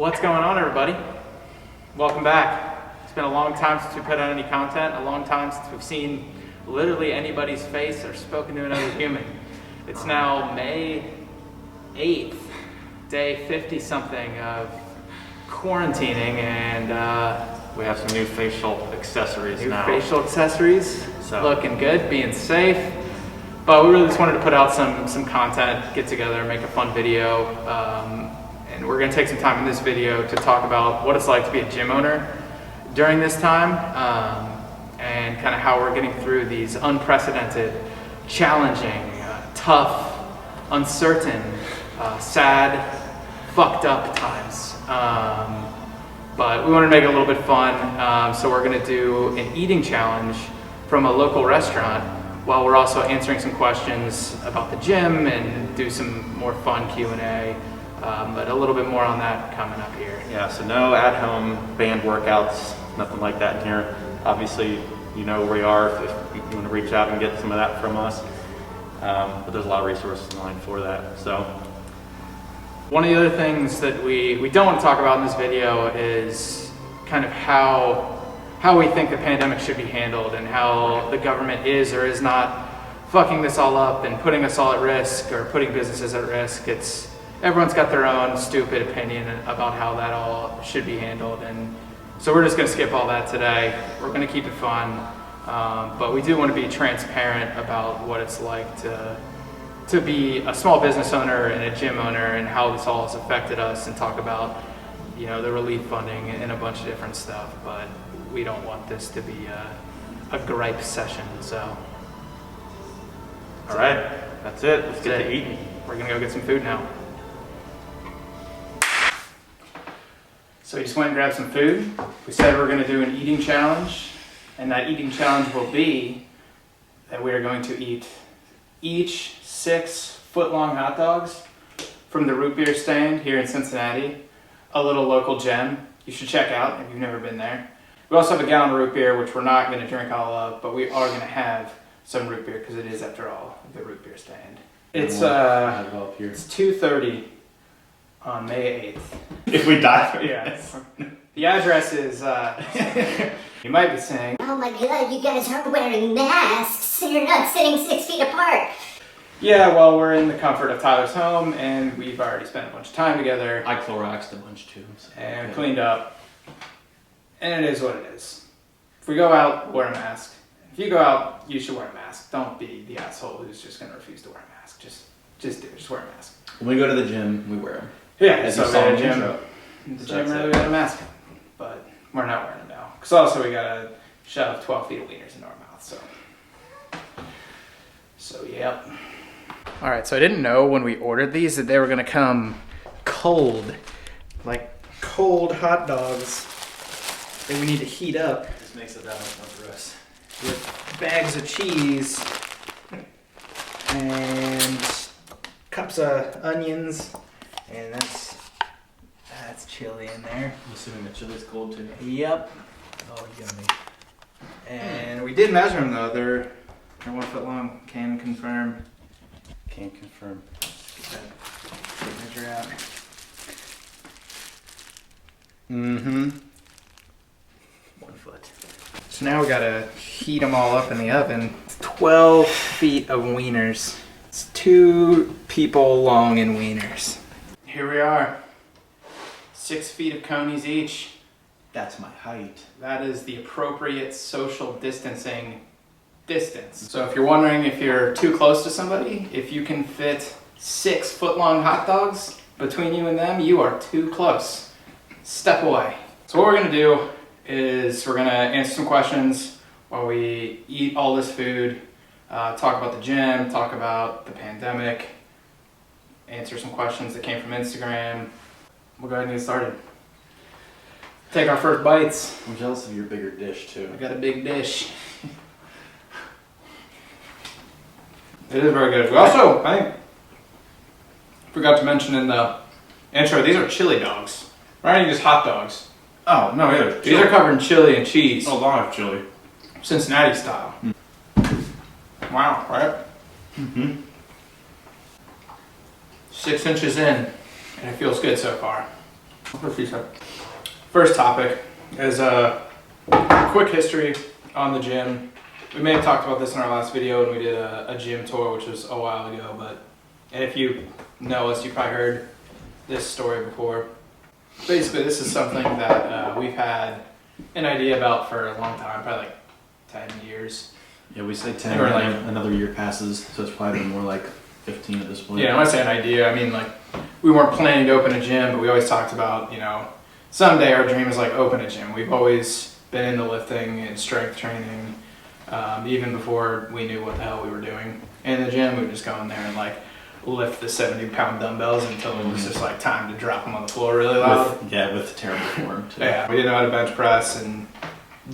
What's going on, everybody? Welcome back. It's been a long time since we put out any content, a long time since we've seen literally anybody's face or spoken to another human. It's now May 8th, day 50-something of quarantining, and we have some new facial accessories now. Facial accessories, so looking good, being safe. But we really just wanted to put out some content, get together, make a fun video. And we're going to take some time in this video to talk about what it's like to be a gym owner during this time, and kind of how we're getting through these unprecedented, challenging, tough, uncertain, sad, fucked up times. But we want to make it a little bit fun, so we're going to do an eating challenge from a local restaurant while we're also answering some questions about the gym and do some more fun Q&A. But a little bit more on that coming up here. Yeah, so no at-home band workouts, nothing like that in here. Obviously, you know where we are if you want to reach out and get some of that from us. But there's a lot of resources in line for that. So, one of the other things that we don't want to talk about in this video is kind of how we think the pandemic should be handled and how the government is or is not fucking this all up and putting us all at risk or putting businesses at risk. Everyone's got their own stupid opinion about how that all should be handled, and so we're just going to skip all that today. We're going to keep it fun, but we do want to be transparent about what it's like to be a small business owner and a gym owner and how this all has affected us, and talk about, you know, the relief funding and a bunch of different stuff. But we don't want this to be a gripe session. So, all right, that's it. Let's get to eating. We're going to go get some food now. So we just went and grabbed some food. We said we're going to do an eating challenge, and that eating challenge will be that we are going to eat each 6-foot-long hot dogs from the root beer stand here in Cincinnati, a little local gem you should check out if you've never been there. We also have a gallon of root beer, which we're not going to drink all of, but we are going to have some root beer because it is, after all, the root beer stand. It's 2:30 on May 8th. If we die. Yes. The address is, you might be saying, oh my god, you guys aren't wearing masks, you're not sitting 6 feet apart. Yeah, well, we're in the comfort of Tyler's home, and we've already spent a bunch of time together. I Cloroxed a bunch too. So and cleaned up. And it is what it is. If we go out, wear a mask. If you go out, you should wear a mask. Don't be the asshole who's just going to refuse to wear a mask. Just do it. Just wear a mask. When we go to the gym, we wear them. Yeah, as so you saw in the gym, intro. the gym really got a mask, but we're not wearing them now. Because also we gotta shove 12 feet of wieners into our mouth, so yep. All right, so I didn't know when we ordered these that they were gonna come cold, like cold hot dogs that we need to heat up. This makes it that much fun for us. With bags of cheese and cups of onions. And that's chili in there. I'm assuming the chili's cold too. Yep. Oh, yummy. And we did measure them though. They're 1 foot long. Can confirm. Can't confirm. Get that measure out. Mm-hmm. 1 foot. So now we gotta heat them all up in the oven. 12 feet of wieners. It's 2 people long in wieners. Here we are, 6 feet of Coneys each. That's my height. That is the appropriate social distancing distance. So if you're wondering if you're too close to somebody, if you can fit 6-foot-long hot dogs between you and them, you are too close. Step away. So what we're gonna do is we're gonna answer some questions while we eat all this food, talk about the gym, talk about the pandemic, answer some questions that came from Instagram. We'll go ahead and get started. Take our first bites. I'm jealous of your bigger dish too. I got a big dish. It is very good. We also, I think, forgot to mention in the intro, these are chili dogs. Right? Just hot dogs. Oh, no, yeah. These are covered in chili and cheese. A lot of chili. Cincinnati style. Wow, right? Mm-hmm. 6 inches in, and it feels good so far. What she said. First topic is a quick history on the gym. We may have talked about this in our last video when we did a gym tour, which was a while ago, and if you know us, you probably heard this story before. Basically, this is something that we've had an idea about for a long time, probably like 10 years. Yeah, we say 10, Or and like- then another year passes, so it's probably been more like 15 at this point. Yeah, when I say an idea, I mean like we weren't planning to open a gym, but we always talked about, someday our dream is like open a gym. We've always been into lifting and strength training, even before we knew what the hell we were doing in the gym. We would just go in there and like lift the 70-pound dumbbells until it was just like time to drop them on the floor really loud. With terrible form too. Yeah, we didn't know how to bench press and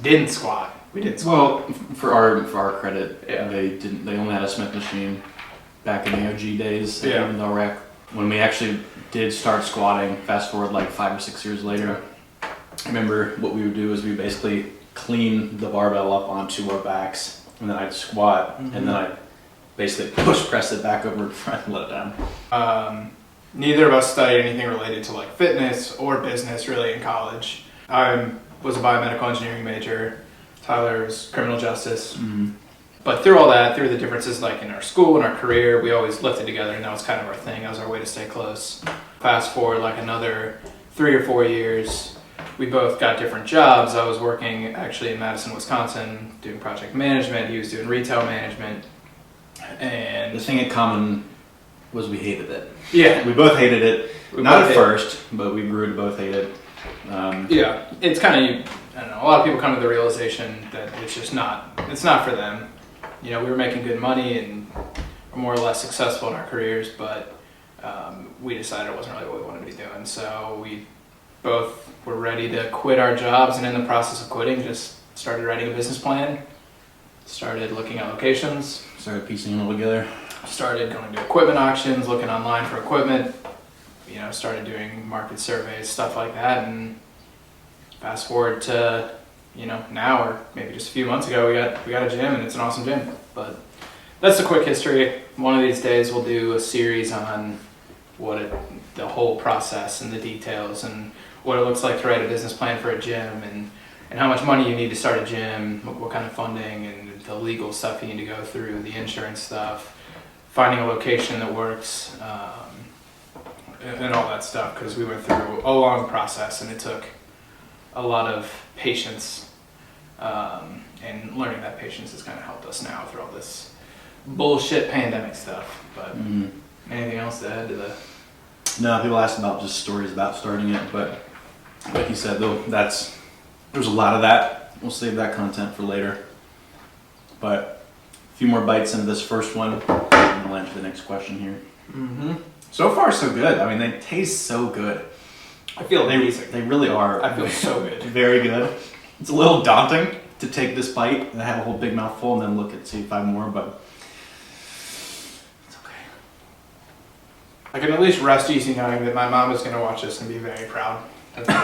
didn't squat. We didn't squat. Well, for our credit, Yeah. They only had a Smith machine back in the OG days. Yeah. Even though when we actually did start squatting, fast forward like 5 or 6 years later, I remember what we would do is we basically clean the barbell up onto our backs, and then I'd squat, and then I'd basically push press it back over in front and let it down. Neither of us studied anything related to like fitness or business really in college. I was a biomedical engineering major. Tyler was criminal justice. But through all that, through the differences like in our school and our career, we always lifted together, and that was kind of our thing. That was our way to stay close. Fast forward like another 3 or 4 years, we both got different jobs. I was working actually in Madison, Wisconsin, doing project management. He was doing retail management. And The thing in common was we hated it. yeah, We both hated it. We Not both at hated first, but we grew to both hate it. yeah, it's kind of, I don't know, a lot of people come to the realization that it's not for them. We were making good money and were more or less successful in our careers, but we decided it wasn't really what we wanted to be doing. So we both were ready to quit our jobs, and in the process of quitting, just started writing a business plan, started looking at locations, Started piecing it all together. started going to equipment auctions, looking online for equipment, started doing market surveys, stuff like that, and fast forward to, now, or maybe just a few months ago, we got a gym, and it's an awesome gym. But that's the quick history. One of these days we'll do a series on the whole process and the details and what it looks like to write a business plan for a gym, and how much money you need to start a gym, what kind of funding and the legal stuff you need to go through, the insurance stuff, finding a location that works, and all that stuff, because we went through a long process and it took a lot of patience, and learning that patience has kind of helped us now through all this bullshit pandemic stuff. But anything else to add to the... No, people ask about just stories about starting it, but like you said, though, there's a lot of that. We'll save that content for later. But a few more bites into this first one, and we'll answer the next question here. So far, so good. I mean, they taste so good. I feel They amazing. they really are. I feel so good. Very good. It's a little daunting to take this bite and have a whole big mouthful and then look at see if I have more, but it's okay. I can at least rest easy knowing that my mom is going to watch this and be very proud of me.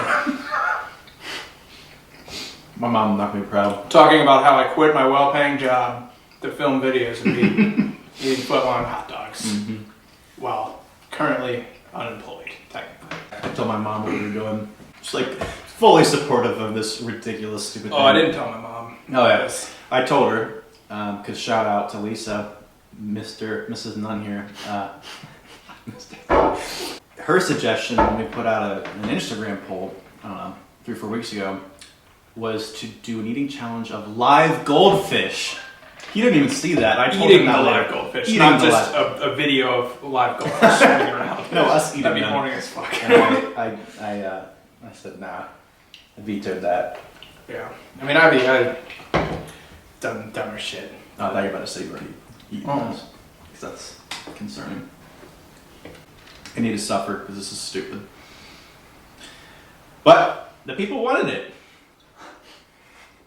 My mom not gonna be proud. Talking about how I quit my well-paying job to film videos and be eating footlong hot dogs while currently unemployed, technically. I told my mom what we were doing. She's like fully supportive of this ridiculous, stupid thing. Oh, I didn't tell my mom. Oh yeah, I told her. Cause shout out to Lisa, Mrs. Nunn here. Her suggestion when we put out an Instagram poll, I don't know, 3 or 4 weeks ago, was to do an eating challenge of live goldfish. You didn't even see that. I told Eating him the that live later. goldfish, Eating not the just live- a video of live goldfish swimming around. No, us eating That'd be them. boring as fuck. And I said nah. I vetoed that. Yeah. I mean, I've done dumber shit. Oh, I thought you were about to say you already eaten Oh. those. 'Cause that's concerning. I need to suffer because this is stupid. But the people wanted it.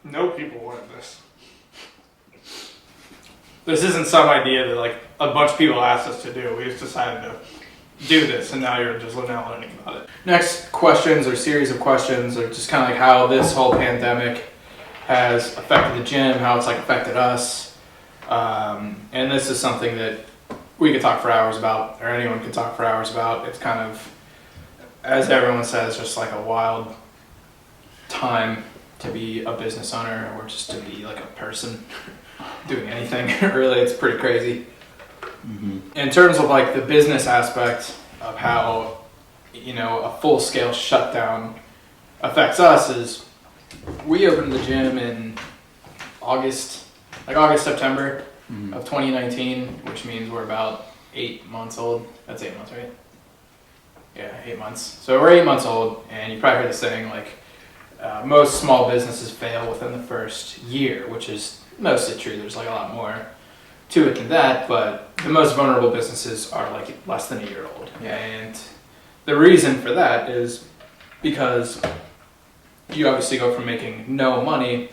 No people wanted this. This isn't some idea that like a bunch of people asked us to do. We just decided to do this, and now you're just now learning about it. Next questions or series of questions are just kind of like how this whole pandemic has affected the gym, how it's like affected us, and this is something that we could talk for hours about, or anyone could talk for hours about. It's kind of as everyone says, just like a wild time to be a business owner or just to be like a person doing anything. Really, it's pretty crazy. In terms of like the business aspect of how, a full-scale shutdown affects us is we opened the gym in August, September of 2019, which means we're about 8 months old. That's 8 months, right? Yeah, 8 months. So we're 8 months old, and you probably heard the saying, like, most small businesses fail within the first year, which is mostly true. There's like a lot more to it than that, but the most vulnerable businesses are like less than a year old. And the reason for that is because you obviously go from making no money,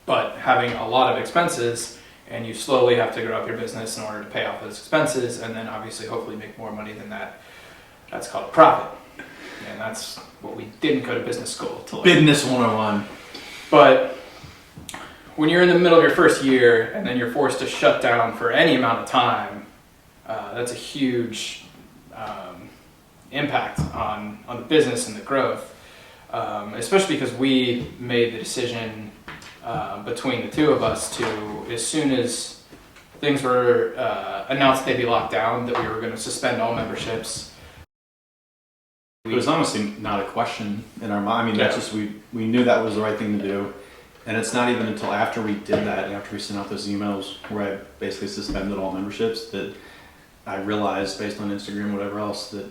but having a lot of expenses, and you slowly have to grow up your business in order to pay off those expenses, and then obviously hopefully make more money than that. That's called a profit. And that's what we didn't go to business school to learn. Business 101. But when you're in the middle of your first year and then you're forced to shut down for any amount of time, that's a huge impact on the business and the growth, especially because we made the decision between the two of us to, as soon as things were announced they'd be locked down, that we were going to suspend all memberships. It was honestly not a question in our mind. I mean, that's just, we knew that was the right thing to do. And it's not even until after we did that, and after we sent out those emails where I basically suspended all memberships, that I realized, based on Instagram, whatever else, that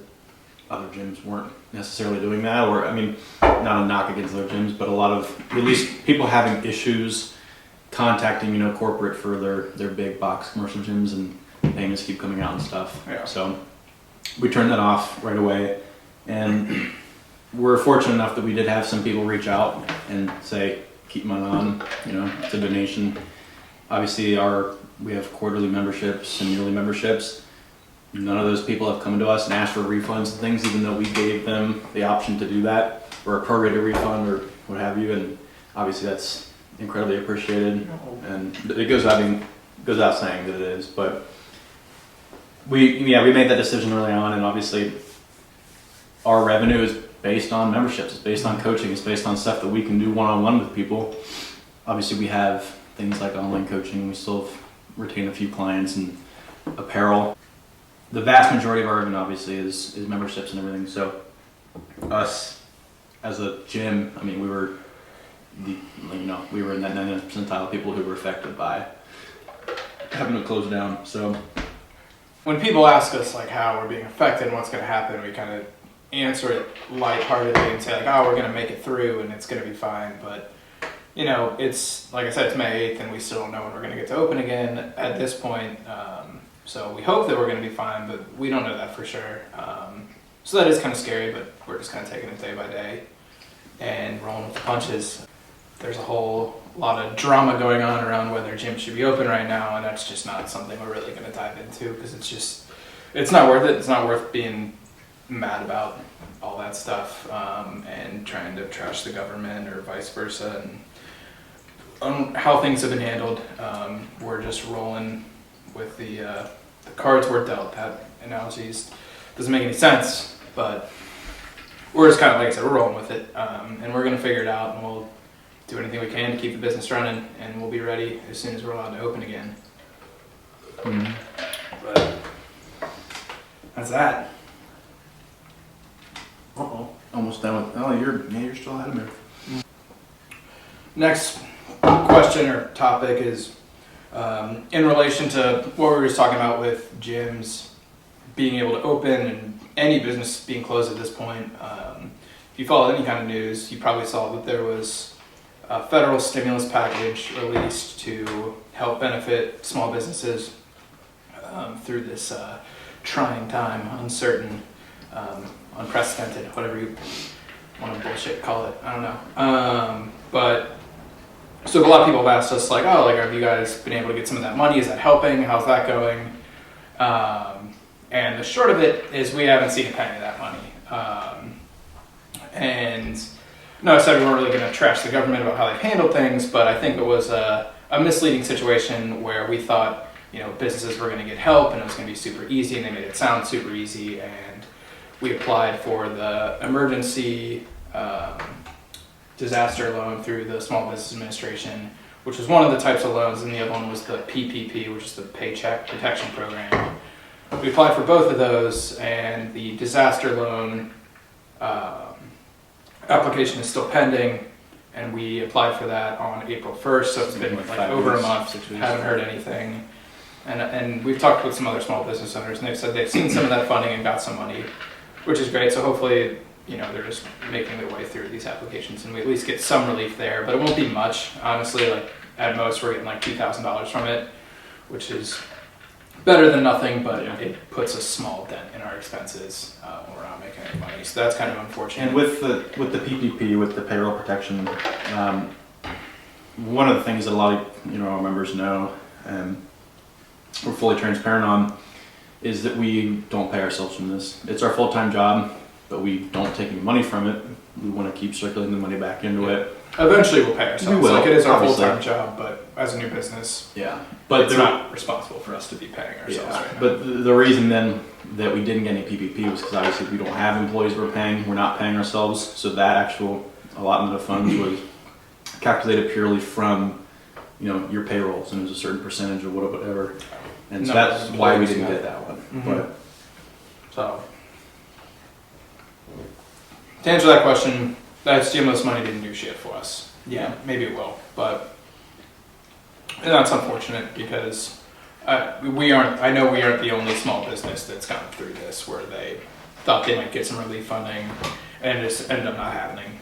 other gyms weren't necessarily doing that. Or, I mean, not a knock against other gyms, but a lot of, at least people having issues contacting, corporate for their big box commercial gyms, and names keep coming out and stuff. Yeah. So we turned that off right away. And we're fortunate enough that we did have some people reach out and say, keep mine on, it's a donation. Obviously, we have quarterly memberships and yearly memberships. None of those people have come to us and asked for refunds and things, even though we gave them the option to do that, or a prorated refund or what have you. And obviously, that's incredibly appreciated. And it goes without saying that it is. But we made that decision early on, and obviously, our revenue is based on memberships, it's based on coaching, it's based on stuff that we can do one-on-one with people. Obviously, we have things like online coaching, we still retain a few clients, and apparel. The vast majority of our revenue, obviously, is memberships and everything. So us as a gym, I mean, we were in that 90th percentile of people who were affected by having to close down. So when people ask us like how we're being affected and what's going to happen, we kind of answer it lightheartedly and say like, oh, we're going to make it through and it's going to be fine. But it's like I said, it's May 8th and we still don't know when we're going to get to open again at this point. So we hope that we're going to be fine, but we don't know that for sure. So that is kind of scary, but we're just kind of taking it day by day and rolling with the punches. There's a whole lot of drama going on around whether gyms should be open right now, and that's just not something we're really going to dive into because it's not worth it. It's not worth being mad about all that stuff and trying to trash the government or vice versa, and on how things have been handled. We're just rolling with the cards we're dealt. That analogy doesn't make any sense, but we're just kind of, like I said, we're rolling with it, and we're going to figure it out, and we'll do anything we can to keep the business running, and we'll be ready as soon as we're allowed to open again. But that's that. almost done with. Oh, you're still ahead of me. Next question or topic is in relation to what we were just talking about with gyms being able to open and any business being closed at this point. If you followed any kind of news, you probably saw that there was a federal stimulus package released to help benefit small businesses through this trying time, uncertain, unprecedented, whatever you want to bullshit call it. I don't know. But so a lot of people have asked us like, oh, like, have you guys been able to get some of that money? Is that helping? How's that going? And the short of it is we haven't seen a penny of that money. And no, I said we weren't really going to trash the government about how they've handled things, but I think it was a misleading situation where we thought, businesses were going to get help and it was going to be super easy, and they made it sound super easy. And we applied for the emergency disaster loan through the Small Business Administration, which was one of the types of loans, and the other one was the PPP, which is the Paycheck Protection Program. We applied for both of those, and the disaster loan application is still pending, and we applied for that on April 1st, so it's been like 5 over a weeks, month. 6 weeks. Haven't heard anything. And we've talked with some other small business owners, and they've said they've seen some of that funding and got some money, which is great. So hopefully, they're just making their way through these applications, and we at least get some relief there. But it won't be much, honestly. Like at most, we're getting like $2,000 from it, which is better than nothing. But it puts a small dent in our expenses when we're not making any money. So that's kind of unfortunate. And with the PPP, with the payroll protection, one of the things that a lot of our members know, and we're fully transparent on, is that we don't pay ourselves from this. It's our full-time job, but we don't take any money from it. We want to keep circulating the money back into it. Eventually, we'll pay ourselves. We will, like it is our obviously. full-time job, but as a new business, But it's not responsible for us to be paying ourselves right now. But the reason then that we didn't get any PPP was because obviously we don't have employees we're paying. We're not paying ourselves. So that actual allotment of funds was calculated purely from your payrolls, and it was a certain percentage of whatever. And so that's why we didn't get that one. Mm-hmm. But So, to answer that question, that stimulus money didn't do shit for us. Yeah, maybe it will, but that's unfortunate because I know we aren't the only small business that's gone through this where they thought they might get some relief funding and it just ended up not happening.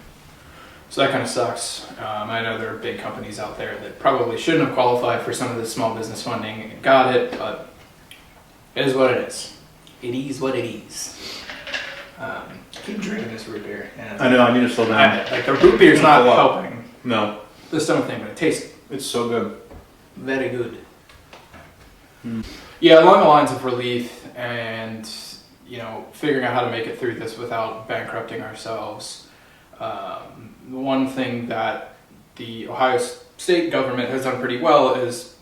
So that kind of sucks. I know there are big companies out there that probably shouldn't have qualified for some of this small business funding and got it, but it is what it is. It is what it is. Keep drinking this root beer. I know, I need to slow down. Like the root beer's not helping No, the stomach thing, but it tastes it's so good. very good. Yeah, along the lines of relief and figuring out how to make it through this without bankrupting ourselves. One thing that the Ohio state government has done pretty well is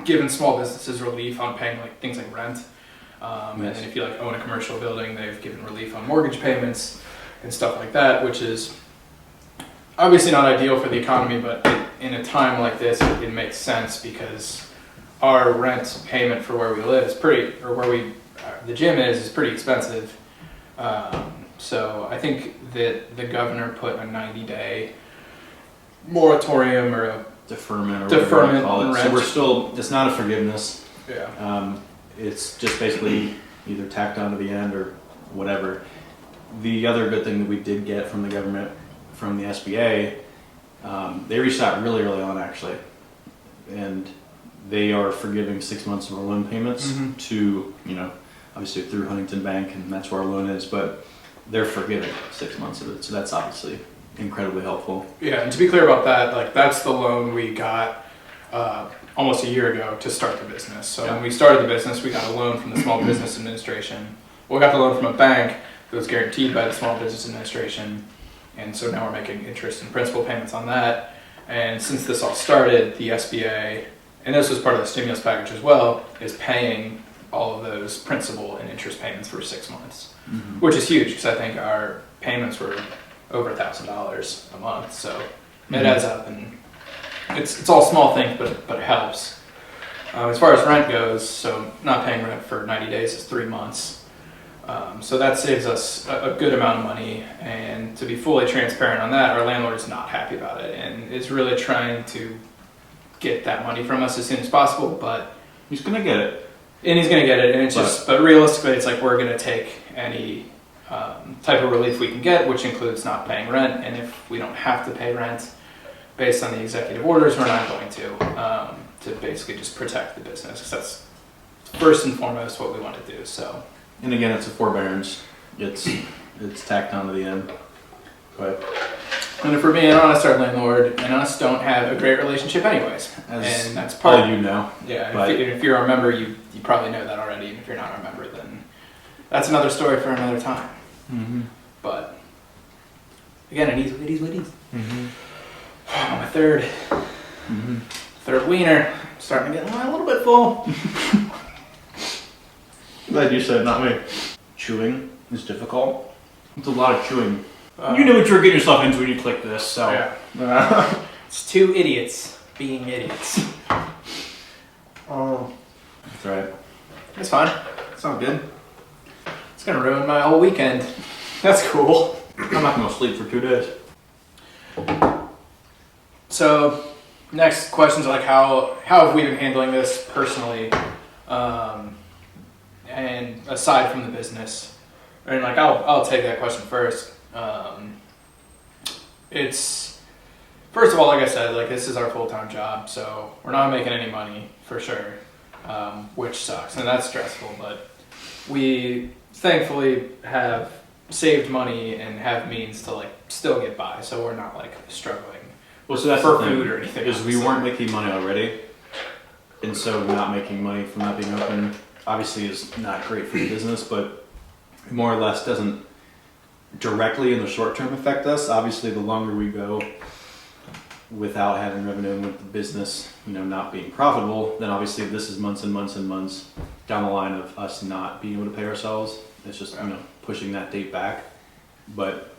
given small businesses relief on paying things like rent. And then if you own a commercial building, they've given relief on mortgage payments and stuff like that, which is obviously not ideal for the economy, but in a time like this, it makes sense because our rent payment for where we live is the gym is pretty expensive. So I think that the governor put a 90-day moratorium or a Deferment or whatever you call it. rent. So we're still, it's not a forgiveness. Yeah. It's just basically either tacked on to the end or whatever. The other good thing that we did get from the government, from the SBA, they reached out really early on actually, and they are forgiving 6 months of our loan payments to, obviously through Huntington Bank, and that's where our loan is, but they're forgiving 6 months of it, so that's obviously incredibly helpful. Yeah, and to be clear about that, that's the loan we got almost a year ago to start the business. So when we started the business, we got a loan from the Small Business Administration. We got the loan from a bank that was guaranteed by the Small Business Administration, and so now we're making interest and principal payments on that. And since this all started, the SBA, and this was part of the stimulus package as well, is paying all of those principal and interest payments for 6 months, which is huge because I think our payments were over $1,000 a month. So it adds up, and it's all small things, but it helps. As far as rent goes, so not paying rent for 90 days is 3 months. So that saves us a good amount of money, and to be fully transparent on that, our landlord is not happy about it and is really trying to get that money from us as soon as possible, but He's gonna get it. and he's gonna get it, and it's but realistically, it's like we're gonna take any type of relief we can get, which includes not paying rent, and if we don't have to pay rent based on the executive orders, we're not going to basically just protect the business, because that's first and foremost what we want to do. So, And again, it's a forbearance. It's tacked on to the end. But and if we're being honest, our landlord and us don't have a great relationship anyways, as and that's part all you know. Yeah, But if you're a member, you probably know that already, and if you're not a member, then that's another story for another time. But again, it is what it is. My third wiener, starting to get a little bit full. Glad you said, not me. chewing is difficult. It's a lot of chewing. You knew what you were getting yourself into when you clicked this, so. Yeah. It's two idiots being idiots. Oh. That's right. It's fine. It's all good. It's gonna ruin my whole weekend. That's cool. I'm not gonna sleep for 2 days. So, next questions are like how have we been handling this personally, and aside from the business, and like I'll take that question first. It's first of all, like I said, like this is our full-time job, so we're not making any money for sure, which sucks and that's stressful. But we thankfully have saved money and have means to like still get by, so we're not like struggling. Well, so that's for the thing, food or anything. is we weren't making money already, and so not making money from not being open obviously is not great for the business, but more or less doesn't directly in the short term affect us. Obviously, the longer we go without having revenue and with the business, not being profitable, then obviously this is months and months and months down the line of us not being able to pay ourselves. It's just pushing that date back. But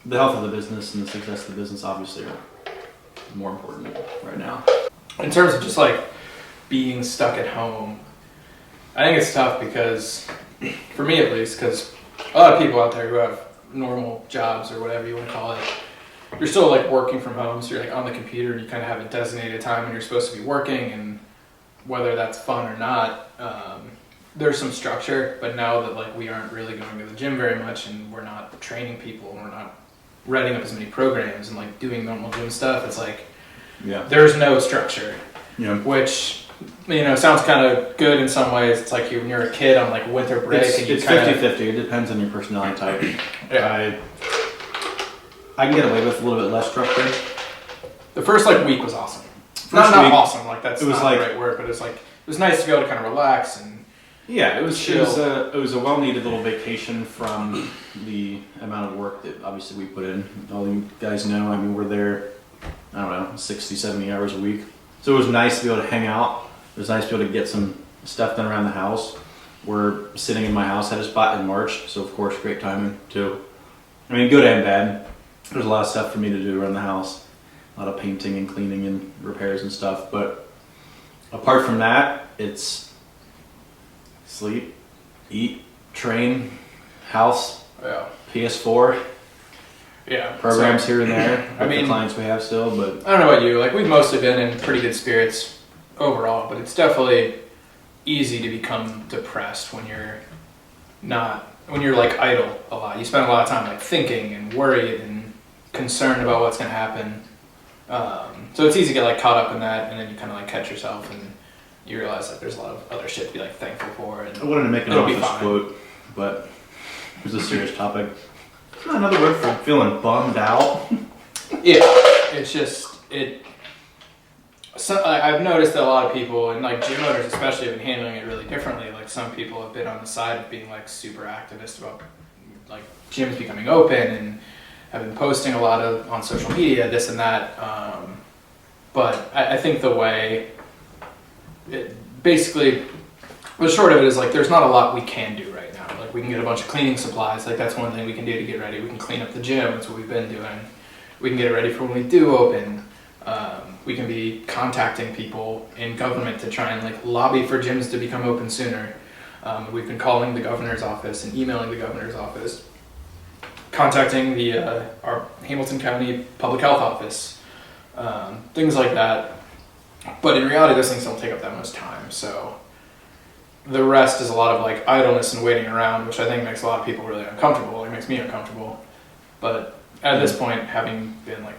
the health of the business and the success of the business obviously are more important right now. In terms of just like being stuck at home, I think it's tough because, for me at least, because a lot of people out there who have normal jobs or whatever you want to call it, you're still like working from home, so you're like on the computer and you kind of have a designated time when you're supposed to be working, and whether that's fun or not, there's some structure. But now that like we aren't really going to the gym very much and we're not training people and we're not writing up as many programs and like doing normal gym stuff, it's like there's no structure, which sounds kind of good in some ways. It's like when you're a kid on like winter break, it's and you 50-50. It depends on your personality type. I can get away with a little bit less structure. The first like week was awesome. Not awesome, like that's not the right word, but it's like it was nice to be able to kind of relax and it was chill. It was a well-needed little vacation from the amount of work that obviously we put in. All you guys know, we're there, 60, 70 hours a week. So it was nice to be able to hang out. It was nice to be able to get some stuff done around the house. We're sitting in my house, had a spot in March, so of course, great timing too. Good and bad. There's a lot of stuff for me to do around the house. A lot of painting and cleaning and repairs and stuff. But apart from that, it's sleep, eat, train, house, PS4, programs here and there. The clients we have still, but I don't know about you. Like we've mostly been in pretty good spirits overall, but it's definitely easy to become depressed when you're like idle a lot. You spend a lot of time like thinking and worried and concerned about what's going to happen. So it's easy to get like caught up in that, and then you kind of like catch yourself and you realize like there's a lot of other shit to be like thankful for. And I wanted to make an office quote, but it was a serious topic. It's not another word for feeling bummed out. It's just So I've noticed that a lot of people, and like gym owners especially, have been handling it really differently. Like some people have been on the side of being like super activist about like gyms becoming open, and have been posting a lot on social media, this and that. But I think the way, basically, the short of it is like there's not a lot we can do right now. Like we can get a bunch of cleaning supplies. Like that's one thing we can do to get ready. We can clean up the gym. That's what we've been doing. We can get it ready for when we do open. We can be contacting people in government to try and like lobby for gyms to become open sooner. We've been calling the governor's office and emailing the governor's office, contacting our Hamilton County Public Health Office, things like that. But in reality, those things don't take up that much time. So the rest is a lot of like idleness and waiting around, which I think makes a lot of people really uncomfortable. It makes me uncomfortable. But at this point, having been like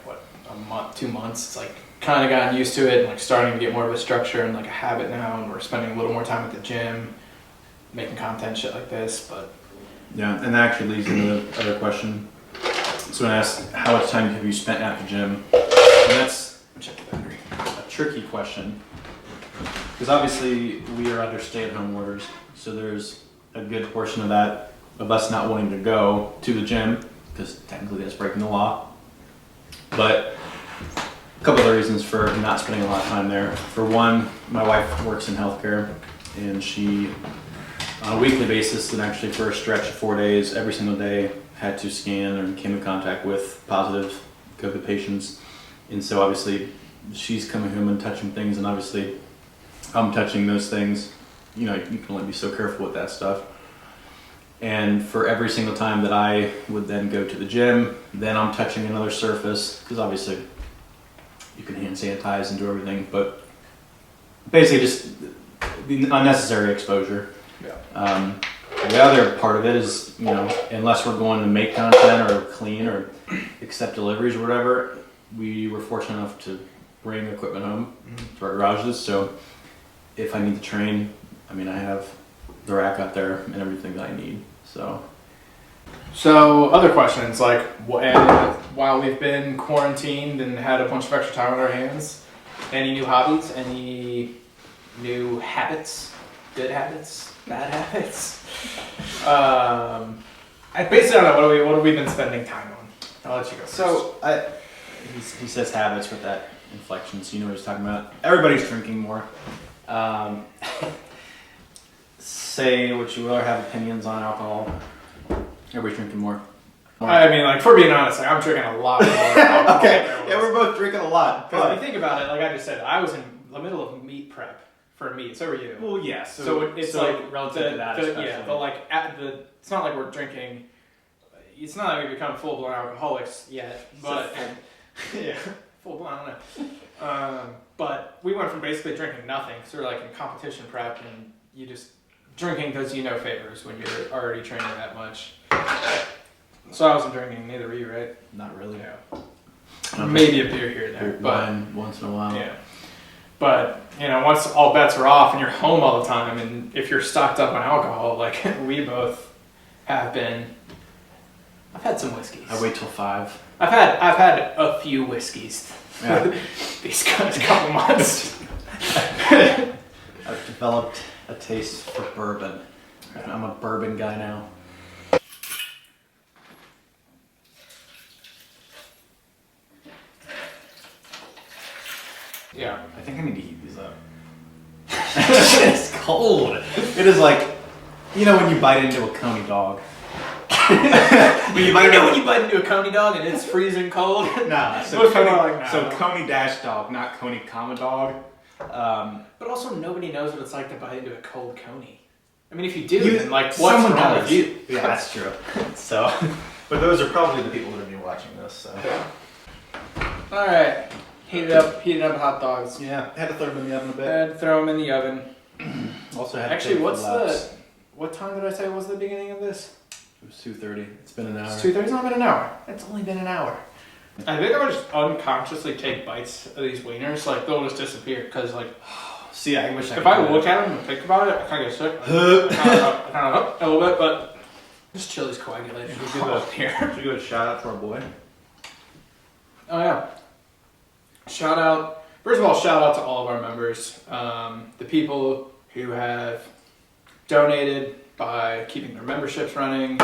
a month, 2 months, it's like kind of gotten used to it and like starting to get more of a structure and like a habit now, and we're spending a little more time at the gym making content, shit like this. But yeah, and that actually leads into the other question. Someone asked, how much time have you spent at the gym? And that's a tricky question, because obviously we are under stay-at-home orders, so there's a good portion of that of us not wanting to go to the gym, because technically that's breaking the law. But a couple other reasons for not spending a lot of time there. For one, my wife works in healthcare, and she on a weekly basis, and actually for a stretch of 4 days, every single day, had to scan and came in contact with positive COVID patients. And so obviously she's coming home and touching things, and obviously I'm touching those things. You know, you can only be so careful with that stuff. And for every single time that I would then go to the gym, then I'm touching another surface, because obviously you can hand sanitize and do everything, but basically just the unnecessary exposure. Yeah. The other part of it is, you know, unless we're going to make content or clean or accept deliveries or whatever, we were fortunate enough to bring equipment home to our garages. So if I need to train, I mean, I have the rack out there and everything that I need. So other questions, like, while we've been quarantined and had a bunch of extra time on our hands, any new hobbies? Any new habits? Good habits? Bad habits? I basically don't know. What have we been spending time on? I'll let you go. So he says habits with that inflection, so you know what he's talking about. Everybody's drinking more. Say what you will or have opinions on alcohol. Everybody's drinking more. I mean, like, for being honest, like, I'm drinking a lot more alcohol. Okay, yeah, we're both drinking a lot. Because if you think about it, like I just said, I was in the middle of meat prep for meat. So were you. Well, yes. Yeah, so it's like relative to that, yeah, but like it's not like we're drinking. It's not like we become full blown alcoholics yet, but yeah, full blown. I don't know. But we went from basically drinking nothing, so we're like in competition prep, and you just drinking does you no favors when you're already training that much. So I wasn't drinking, neither were you, right? Not really. Yeah. Maybe a beer here and there, but wine once in a while. Yeah. But, you know, once all bets are off and you're home all the time, and if you're stocked up on alcohol, like we both have been, I've had some whiskeys. I wait till 5. I've had a few whiskeys. Yeah. These couple months. I've developed a taste for bourbon. I'm a bourbon guy now. Yeah. I think I need to heat these up. It's cold. It is like, you know when you bite into a Coney dog. when you bite into a Coney dog and it's freezing cold? Nah, so Coney dash dog, not Coney comma dog. But also nobody knows what it's like to bite into a cold Coney. I mean, if you do, then like, what's someone wrong does. with you? Yeah, that's true. So, but those are probably the people that are be watching this. So. All right. Heated up hot dogs. Yeah, had to throw them in the oven a bit. Had to throw them in the oven. Also had Actually, to what time did I say was the beginning of this? It was 2:30. It's been an hour. It's 2:30. It's not been an hour. It's only been an hour. I think I would just unconsciously take bites of these wieners. Like, they'll just disappear because, like, see, I wish if I look at them and think about it, I kind of get sick. I kind of a little bit, but this chili's coagulating. Should we give a shout out to our boy? Oh yeah. First of all, shout out to all of our members. The people who have donated by keeping their memberships running,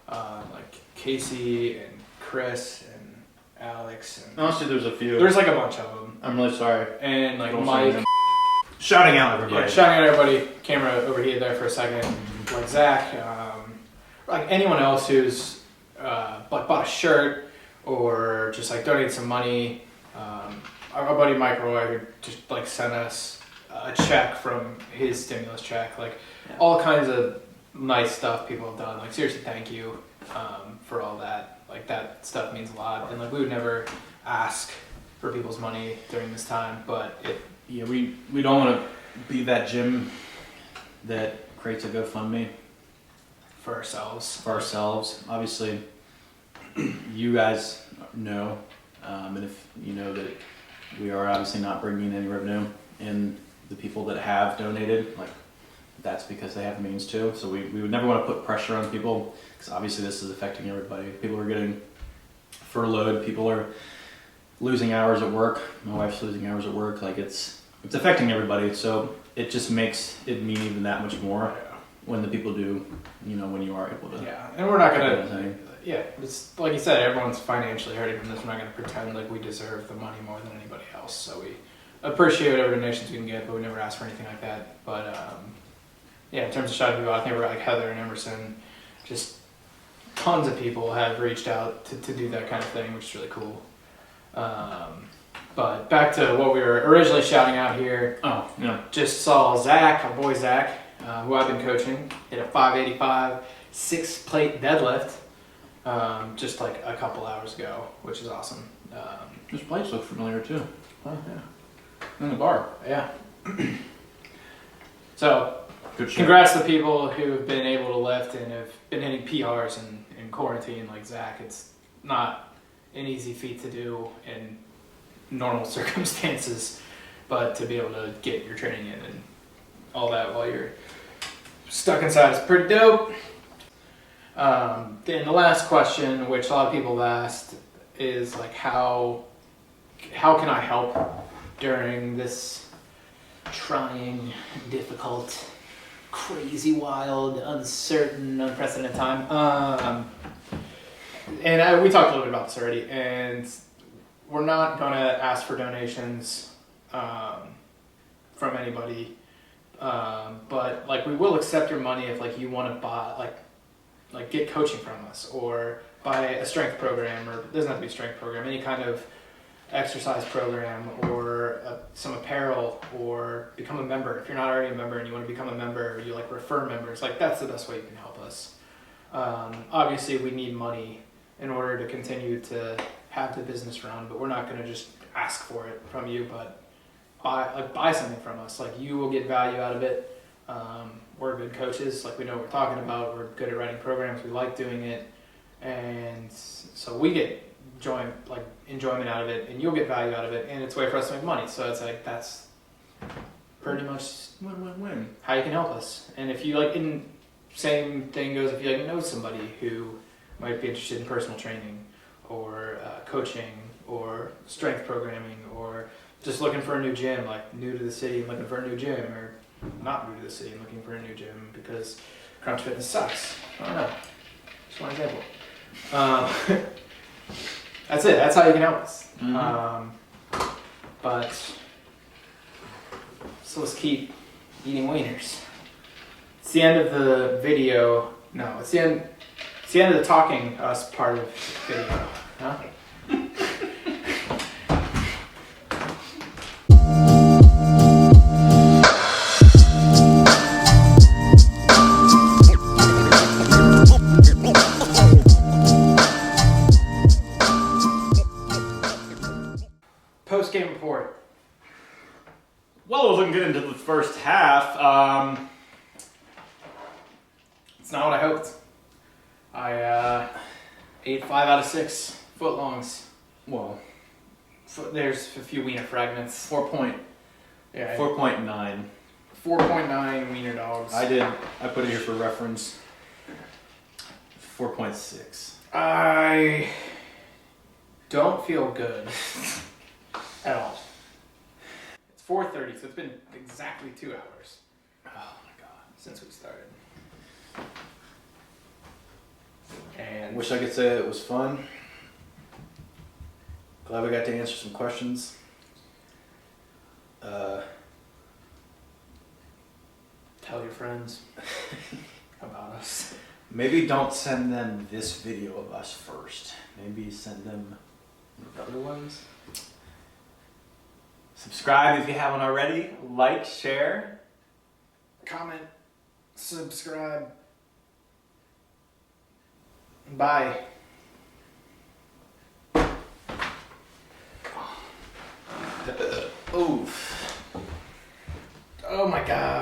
like Casey and Chris and Alex. And Honestly, there's a few. there's like a bunch of them. I'm really sorry. And like Don't Mike. say them. Shouting out everybody. Yeah, shouting out everybody. Camera overheated there for a second. Like Zach. Like anyone else who's like bought a shirt or just like donated some money. Our buddy Mike Roy, who just like sent us a check from his stimulus check, like all kinds of nice stuff people have done. Like, seriously, thank you for all that. Like, that stuff means a lot, and like we would never ask for people's money during this time, but we don't want to be that gym that creates a GoFundMe for ourselves. Obviously, you guys know, and if you know that we are obviously not bringing in any revenue, and the people that have donated, like, that's because they have means too. So we would never want to put pressure on people, because obviously this is affecting everybody. People are getting furloughed. People are losing hours at work. My wife's losing hours at work. Like, it's affecting everybody. So it just makes it mean even that much more when the people do, you know, when you are able to. Yeah, and we're not gonna. Yeah, it's like you said, everyone's financially hurting from this. We're not going to pretend like we deserve the money more than anybody else. So we appreciate whatever donations we can get, but we never ask for anything like that. But yeah, in terms of shouting people out, I think we're like Heather and Emerson, just tons of people have reached out to do that kind of thing, which is really cool. But back to what we were originally shouting out here. Oh, yeah. Just saw Zach, our boy Zach, who I've been coaching, hit a 585 6-plate deadlift just like a couple hours ago, which is awesome. His plates look familiar too. Oh, yeah. In the bar. Yeah. So, Good shit. congrats to the people who have been able to lift and have been hitting PRs in quarantine like Zach. It's not an easy feat to do in normal circumstances, but to be able to get your training in and all that while you're stuck inside is pretty dope. Then the last question, which a lot of people have asked, is like how can I help during this trying, difficult, crazy, wild, uncertain, unprecedented time? And we talked a little bit about this already, and we're not going to ask for donations from anybody, but like we will accept your money if like you want to buy like get coaching from us or buy a strength program, or it doesn't have to be a strength program, any kind of exercise program or some apparel, or become a member. If you're not already a member and you want to become a member, or you like refer members, like that's the best way you can help us. Obviously we need money in order to continue to have the business run, but we're not going to just ask for it from you, but buy something from us. Like you will get value out of it. We're good coaches, like we know what we're talking about. We're good at writing programs. We like doing it, and so we get enjoyment out of it, and you'll get value out of it, and it's a way for us to make money. So it's like that's pretty much Win-win-win. how you can help us. And if you like, in same thing goes if you like know somebody who might be interested in personal training or coaching or strength programming, or just looking for a new gym, like new to the city and looking for a new gym, or not new to the city and looking for a new gym because Crunch Fitness sucks. I don't know. Just one example. That's it. That's how you can help us. Mm-hmm. But so let's keep eating wieners. It's the end of the video. No, it's the end. It's the end of the talking us part of the video. Huh? Post-game report. Well, it wasn't good into the first half. It's not what I hoped. I ate 5 out of 6 footlongs. Well, There's a few wiener fragments. 4.9. Yeah, 4.9 wiener dogs. I put it here for reference. 4.6. I don't feel good at all. It's 4:30, so it's been exactly 2 hours. Oh my god. Since we started. And Wish I could say it was fun. Glad we got to answer some questions. tell your friends about us. Maybe don't send them this video of us first. Maybe send them other ones. Subscribe if you haven't already. Like, share. Comment, subscribe. Bye. Oof. Oh my god.